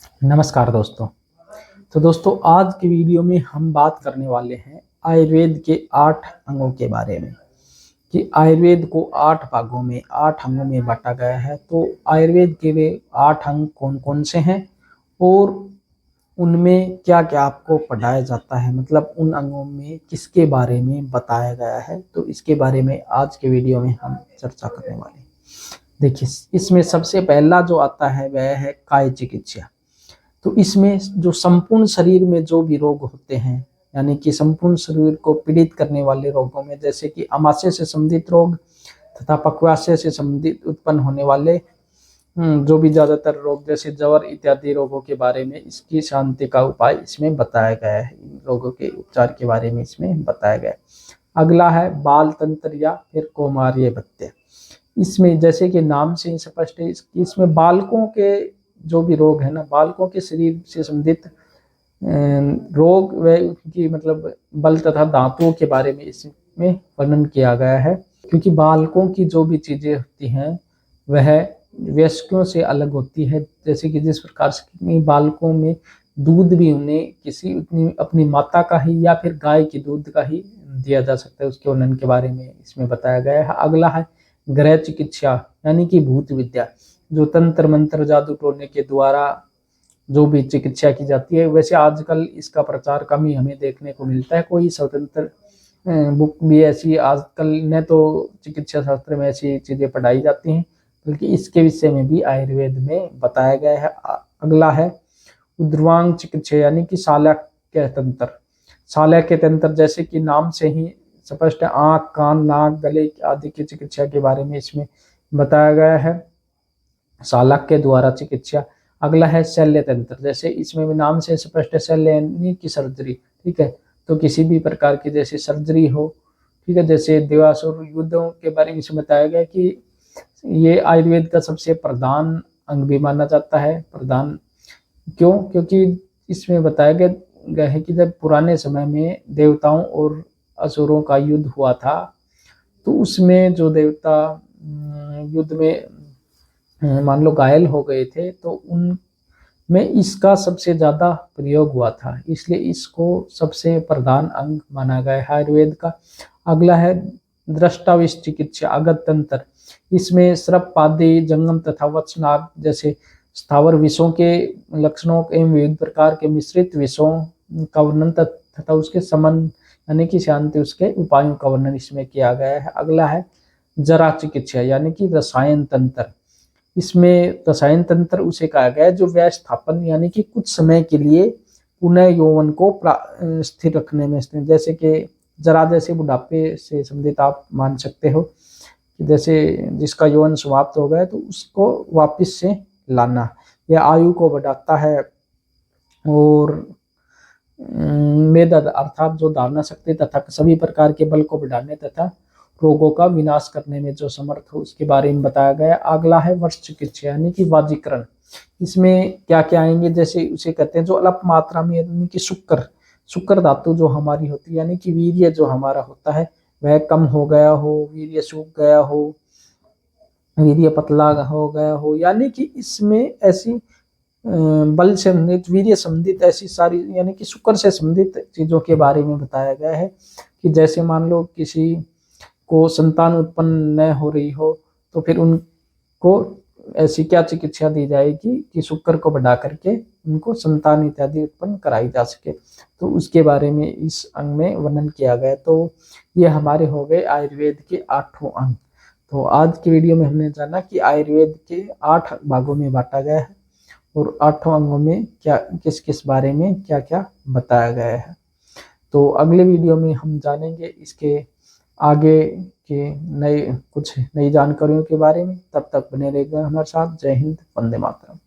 नमस्कार दोस्तों। तो दोस्तों आज की वीडियो में हम बात करने वाले हैं आयुर्वेद के 8 अंगों के बारे में कि आयुर्वेद को 8 भागों में 8 अंगों में बांटा गया है। तो आयुर्वेद के वे 8 अंग कौन-कौन से हैं और उनमें क्या-क्या आपको पढ़ाया जाता है, मतलब उन अंगों में किसके बारे में बताया गया है, तो इसके बारे में आज के वीडियो में हम चर्चा करने वाले हैं। देखिए, इसमें सबसे पहला जो आता है वह है काय चिकित्सा। तो इसमें जो संपूर्ण शरीर में जो भी रोग होते हैं, यानी कि संपूर्ण शरीर को पीड़ित करने वाले रोगों में, जैसे कि आमाशय से संबंधित रोग तथा पक्वाशय से संबंधित उत्पन्न होने वाले जो भी ज्यादातर रोग जैसे जवर इत्यादि रोगों के बारे में इसकी शांति का उपाय इसमें बताया गया है। इन रोगों के उपचार के बारे में इसमें बताया गया है। अगला है बाल तंत्र या फिर कौमार्य भत्य। इसमें जैसे कि नाम से ही स्पष्ट है, इसमें बालकों के जो भी रोग है ना, बालकों के शरीर से संबंधित रोग व उनकी मतलब बल तथा दांतों के बारे में इसमें वर्णन किया गया है। क्योंकि बालकों की जो भी चीजें होती हैं वह वयस्कों से अलग होती है। जैसे कि जिस प्रकार से बालकों में दूध भी उन्हें किसी अपनी माता का ही या फिर गाय के दूध का ही दिया जा सकता है, उसके वर्णन के बारे में इसमें बताया गया है। अगला है ग्रह चिकित्सा यानी कि भूत विद्या, जो तंत्र मंत्र जादू टोने के द्वारा जो भी चिकित्सा की जाती है। वैसे आजकल इसका प्रचार कम ही हमें देखने को मिलता है। कोई स्वतंत्र बुक भी ऐसी आजकल न तो चिकित्सा शास्त्र में ऐसी चीजें पढ़ाई जाती हैं, बल्कि इसके विषय में भी आयुर्वेद में बताया गया है। अगला है उद्वांग चिकित्सा यानी कि शालक्य तंत्र। शालक्य तंत्र जैसे कि नाम से ही स्पष्ट है, आंख कान नाक गले आदि की चिकित्सा के बारे में इसमें बताया गया है, शालक्य द्वारा चिकित्सा। अगला है शल्य तंत्र, जैसे इसमें भी नाम से स्पष्ट है, शल्य यानी कि सर्जरी। ठीक है, तो किसी भी प्रकार की जैसे सर्जरी हो, ठीक है, जैसे देवासुर युद्धों के बारे में इसमें बताया गया कि ये आयुर्वेद का सबसे प्रधान अंग भी माना जाता है। प्रधान क्यों? क्योंकि इसमें बताया गया है कि जब पुराने समय में देवताओं और असुरों का युद्ध हुआ था, तो उसमें जो देवता युद्ध में मान लो घायल हो गए थे, तो उनमें इसका सबसे ज्यादा प्रयोग हुआ था, इसलिए इसको सबसे प्रधान अंग माना गया है आयुर्वेद का। अगला है दृष्टाविष चिकित्सा अगत तंत्र। इसमें सर्प पादे जंगम तथा वत्सनाग जैसे स्थावर विषों के लक्षणों एवं विविध प्रकार के मिश्रित विषों का वर्णन तथा उसके समन यानी कि शांति उसके उपायों का वर्णन इसमें किया गया है। अगला है जरा चिकित्सा यानी कि रसायन तंत्र। इसमें रसायन तंत्र उसे कहा गया है जो व्यवस्थापन यानी कि कुछ समय के लिए पुनः यौवन को स्थिर रखने में स्थिर, जैसे कि जरा जैसे बुढ़ापे से संबंधित आप मान सकते हो कि जैसे जिसका यौवन समाप्त हो गया तो उसको वापस से लाना, यह आयु को बढ़ाता है और मेद अर्थात जो धारणा शक्ति तथा सभी प्रकार के बल को बढ़ाने तथा रोगों का विनाश करने में जो समर्थ हो उसके बारे में बताया गया। अगला है वर्ष चिकित्सा यानी कि वाजीकरण। इसमें क्या क्या आएंगे, जैसे उसे कहते हैं जो अल्प मात्रा में यानी कि शुक्र धातु जो हमारी होती है, यानी कि वीर्य जो हमारा होता है वह कम हो गया हो, वीर्य सूख गया हो, वीर्य पतला हो गया हो, यानी कि इसमें ऐसी बल से संबंधित वीर्य संबंधित ऐसी सारी यानी कि शुक्र से संबंधित चीजों के बारे में बताया गया है। कि जैसे मान लो किसी को संतान उत्पन्न न हो रही हो, तो फिर उनको ऐसी क्या चिकित्सा दी जाएगी कि शुक्र को बढ़ा करके उनको संतान इत्यादि उत्पन्न कराई जा सके, तो उसके बारे में इस अंग में वर्णन किया गया। तो ये हमारे हो गए आयुर्वेद के 8 अंग। तो आज की वीडियो में हमने जाना कि आयुर्वेद के 8 भागों में बांटा गया है और 8 अंगों में क्या किस किस बारे में क्या क्या बताया गया है। तो अगले वीडियो में हम जानेंगे इसके आगे के कुछ नई जानकारियों के बारे में। तब तक बने रहेगा हमारे साथ। जय हिंद, वंदे मातरम।